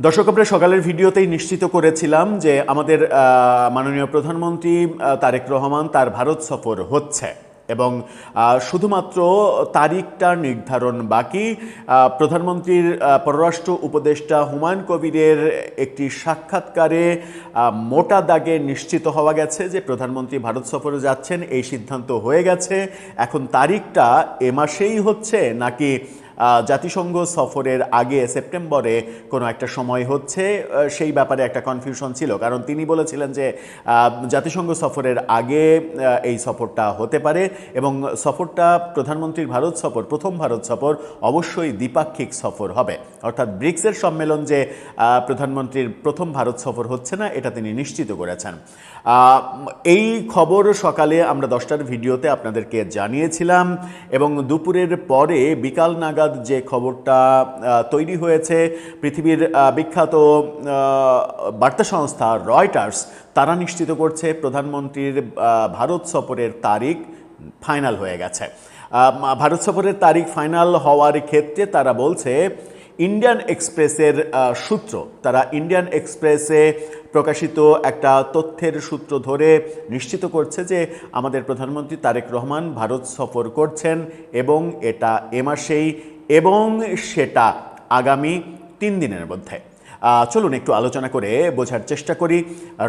দর্শক, আমরা সকালের ভিডিওতেই নিশ্চিত করেছিলাম যে আমাদের মাননীয় প্রধানমন্ত্রী তারেক রহমান তার ভারত সফর হচ্ছে এবং শুধুমাত্র তারিখটা নির্ধারণ বাকি। প্রধানমন্ত্রীর পররাষ্ট্র উপদেষ্টা হুমায়ুন কবিরের একটি সাক্ষাৎকারে মোটা দাগে নিশ্চিত হওয়া গেছে যে প্রধানমন্ত্রী ভারত সফরে যাচ্ছেন, এই সিদ্ধান্ত হয়ে গেছে। এখন তারিখটা এ মাসেই হচ্ছে নাকি জাতিসংঘ সফরের আগে সেপ্টেম্বরে কোনো একটা সময় হচ্ছে, সেই ব্যাপারে একটা কনফিউশন ছিল। কারণ তিনি বলেছিলেন যে জাতিসংঘ সফরের আগে এই সফরটা হতে পারে এবং সফরটা প্রধানমন্ত্রীর ভারত সফর, প্রথম ভারত সফর অবশ্যই দ্বিপাক্ষিক সফর হবে। অর্থাৎ ব্রিক্সের সম্মেলন যে প্রধানমন্ত্রীর প্রথম ভারত সফর হচ্ছে না, এটা তিনি নিশ্চিত করেছেন। এই খবর সকালে আমরা 10টার ভিডিওতে আপনাদেরকে জানিয়েছিলাম এবং দুপুরের পরে বিকাল নাগাদ যে খবরটা তৈরি হয়েছে, পৃথিবীর বিখ্যাত বার্তা সংস্থা রয়টার্স তারা নিশ্চিত করছে প্রধানমন্ত্রীর ভারত সফরের তারিখ ফাইনাল হয়ে গেছে। ভারত সফরের তারিখ ফাইনাল হওয়ার ক্ষেত্রে তারা বলছে, ইন্ডিয়ান এক্সপ্রেসের সূত্র, তারা ইন্ডিয়ান এক্সপ্রেসে প্রকাশিত একটা তথ্যের সূত্র ধরে নিশ্চিত করছে যে আমাদের প্রধানমন্ত্রী তারেক রহমান ভারত সফর করছেন এবং এটা এ মাসেই এবং সেটা আগামী 3 দিনের মধ্যে। চলুন একটু আলোচনা করে বোঝার চেষ্টা করি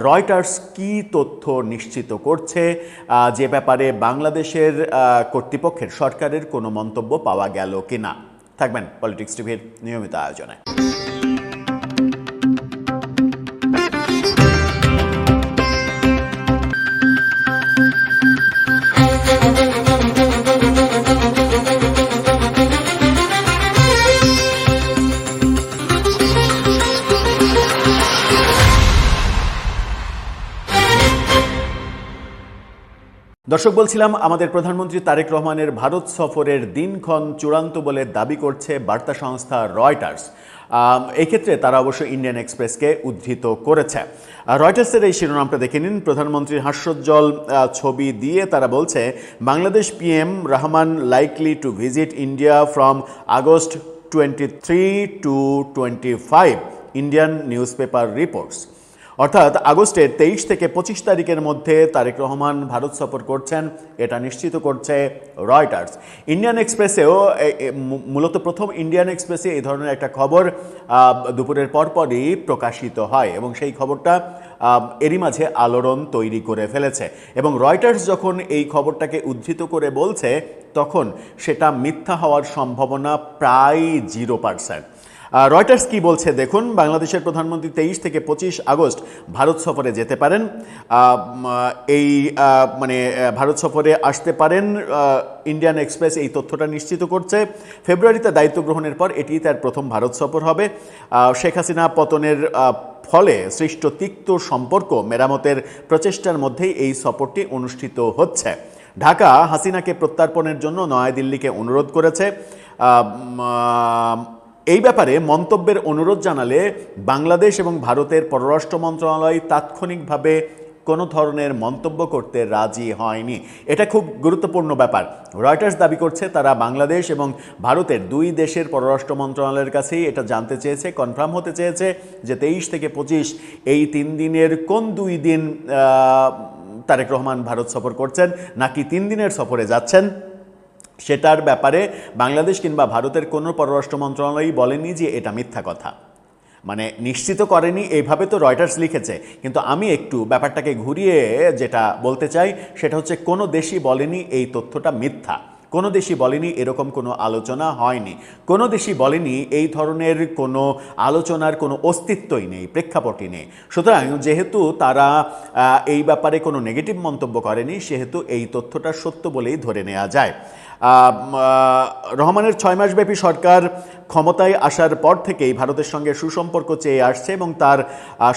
রয়টার্স কি তথ্য নিশ্চিত করছে, যে ব্যাপারে বাংলাদেশের কর্তৃপক্ষের সরকারের কোনো মন্তব্য পাওয়া গেল কিনা। থাকবেন পলিটিক্স টিভির নিয়মিত আয়োজনে। দর্শক, বলছিলাম আমাদের প্রধানমন্ত্রী তারেক রহমানের ভারত সফরের দিনক্ষণ চূড়ান্ত বলে দাবি করছে বার্তা সংস্থা রয়টার্স। এই ক্ষেত্রে তারা অবশ্য ইন্ডিয়ান এক্সপ্রেসকে উদ্ধৃত করেছে। রয়টার্সের এই শিরোনামটা দেখে নিন। প্রধানমন্ত্রীর হাস্যোজ্জ্বল ছবি দিয়ে তারা বলছে, Bangladesh PM Rahman likely to visit India from August 23 to 25, Indian news paper reports. অর্থাৎ আগস্টের 23 থেকে 25 তারিখের মধ্যে তারেক রহমান ভারত সফর করছেন, এটা নিশ্চিত করছে রয়টার্স। ইন্ডিয়ান এক্সপ্রেসেও মূলত প্রথম ইন্ডিয়ান এক্সপ্রেসে এই ধরনের একটা খবর দুপুরের পরপরই প্রকাশিত হয় এবং সেই খবরটা এরই মাঝে আলোড়ন তৈরি করে ফেলেছে এবং রয়টার্স যখন এই খবরটাকে উদ্ধৃত করে বলছে, তখন সেটা মিথ্যা হওয়ার সম্ভাবনা প্রায় 0%। রয়টার্স কি বলছে দেখুন। বাংলাদেশের প্রধানমন্ত্রী 23 থেকে 25 আগস্ট ভারত সফরে যেতে পারেন, এই ভারত সফরে আসতে পারেন। ইন্ডিয়ান এক্সপ্রেস এই তথ্যটা নিশ্চিত করছে। ফেব্রুয়ারিতে দায়িত্ব গ্রহণের পর এটি তার প্রথম ভারত সফর হবে। শেখ হাসিনা পতনের ফলে সৃষ্ট তিক্ত সম্পর্ক মেরামতের প্রচেষ্টার মধ্যেই এই সফরটি অনুষ্ঠিত হচ্ছে। ঢাকা হাসিনাকে প্রত্যার্পণের জন্য নয়াদিল্লিকে অনুরোধ করেছে। এই ব্যাপারে মন্তব্যের অনুরোধ জানালে বাংলাদেশ এবং ভারতের পররাষ্ট্র মন্ত্রণালয় তাৎক্ষণিকভাবে কোনো ধরনের মন্তব্য করতে রাজি হয়নি। এটা খুব গুরুত্বপূর্ণ ব্যাপার। রয়টার্স দাবি করছে তারা বাংলাদেশ এবং ভারতের দুই দেশের পররাষ্ট্র মন্ত্রণালয়ের কাছেই এটা জানতে চেয়েছে, কনফার্ম হতে চেয়েছে যে 23 থেকে 25 এই 3 দিনের কোন 2 দিন তারেক রহমান ভারত সফর করছেন নাকি 3 দিনের সফরে যাচ্ছেন। সেটার ব্যাপারে বাংলাদেশ কিংবা ভারতের কোনো পররাষ্ট্র মন্ত্রণালয়ই বলেনি যে এটা মিথ্যা কথা, নিশ্চিত করেনি। এইভাবে তো রয়টার্স লিখেছে, কিন্তু আমি একটু ব্যাপারটাকে ঘুরিয়ে যেটা বলতে চাই সেটা হচ্ছে, কোনো দেশই বলেনি এই তথ্যটা মিথ্যা, কোনো দেশই বলেনি এরকম কোনো আলোচনা হয়নি, কোনো দেশই বলেনি এই ধরনের কোনো আলোচনার কোনো অস্তিত্বই নেই, প্রেক্ষাপটই নেই। সুতরাং যেহেতু তারা এই ব্যাপারে কোনো নেগেটিভ মন্তব্য করেনি, সেহেতু এই তথ্যটা সত্য বলেই ধরে নেওয়া যায়। রহমানের 6 মাসব্যাপী সরকার ক্ষমতায় আসার পর থেকেই ভারতের সঙ্গে সুসম্পর্ক চেয়ে আসছে এবং তার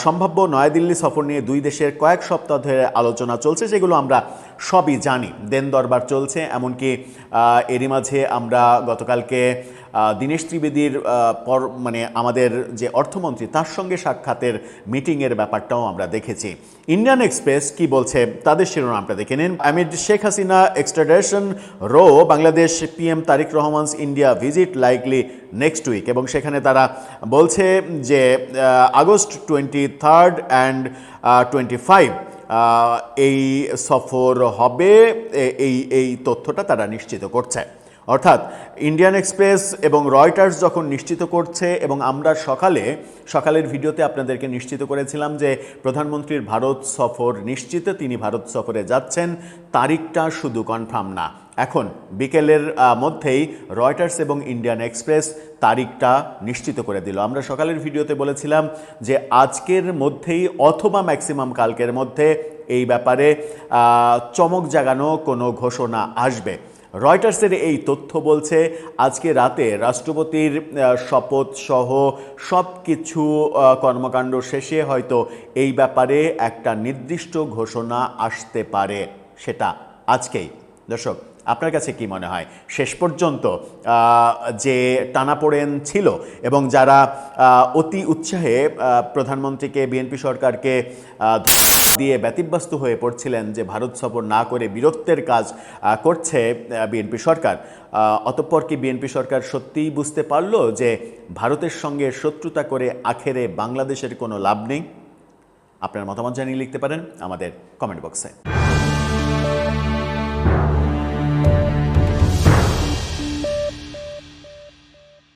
সম্ভাব্য নয়াদিল্লি সফর নিয়ে দুই দেশের কয়েক সপ্তাহ ধরে আলোচনা চলছে, যেগুলো আমরা সবই জানি। দেন দরবার চলছে, এমনকি এরই মাঝে আমরা গতকালকে দীনেশ ত্রিবেদীর মানে আমাদের যে অর্থমন্ত্রী তার সঙ্গে সাক্ষাতের মিটিংয়ের ব্যাপারটাও আমরা দেখেছি। ইন্ডিয়ান এক্সপ্রেস কি বলছে তাদের শিরোনামটা দেখে নিন। Amid Sheikh Hasina extradition row, Bangladesh PM Tarique Rahman's India visit likely next week. এবং সেখানে তারা বলছে যে আগস্ট 23 অ্যান্ড 25 এই সফর হবে, এই তথ্যটা তারা নিশ্চিত করছে। অর্থাৎ ইন্ডিয়ান এক্সপ্রেস এবং রয়টার্স যখন নিশ্চিত করছে, এবং আমরা সকালের ভিডিওতে আপনাদেরকে নিশ্চিত করেছিলাম যে প্রধানমন্ত্রীর ভারত সফর নিশ্চিত, তিনি ভারত সফরে যাচ্ছেন, তারিখটা শুধু কনফার্ম না। এখন বিকেলের মধ্যেই রয়টার্স এবং ইন্ডিয়ান এক্সপ্রেস তারিখটা নিশ্চিত করে দিল। আমরা সকালের ভিডিওতে বলেছিলাম যে আজকের মধ্যেই অথবা ম্যাক্সিমাম কালকের মধ্যে এই ব্যাপারে চমক জাগানো কোনো ঘোষণা আসবে। রয়টার্সের এই তথ্য বলছে আজকে রাতে রাষ্ট্রপতির শপথ সহ সব কিছু কর্মকাণ্ড শেষে হয়তো এই ব্যাপারে একটা নির্দিষ্ট ঘোষণা আসতে পারে, সেটা আজকেই। দর্শক, আপনার কাছে কি মনে হয় শেষ পর্যন্ত যে টানাপোড়েন ছিল এবং যারা অতি উৎসাহে প্রধানমন্ত্রীকে, বিএনপি সরকারকে দিয়ে ব্যতিব্যস্ত হয়ে পড়ছিলেন যে ভারত সফর না করে বীরত্বের কাজ করছে বিএনপি সরকার, অতঃপর কি বিএনপি সরকার সত্যিই বুঝতে পারল যে ভারতের সঙ্গে শত্রুতা করে আখেরে বাংলাদেশের কোনো লাভ নেই? আপনার মতামত জানিয়ে লিখতে পারেন আমাদের কমেন্ট বক্সে।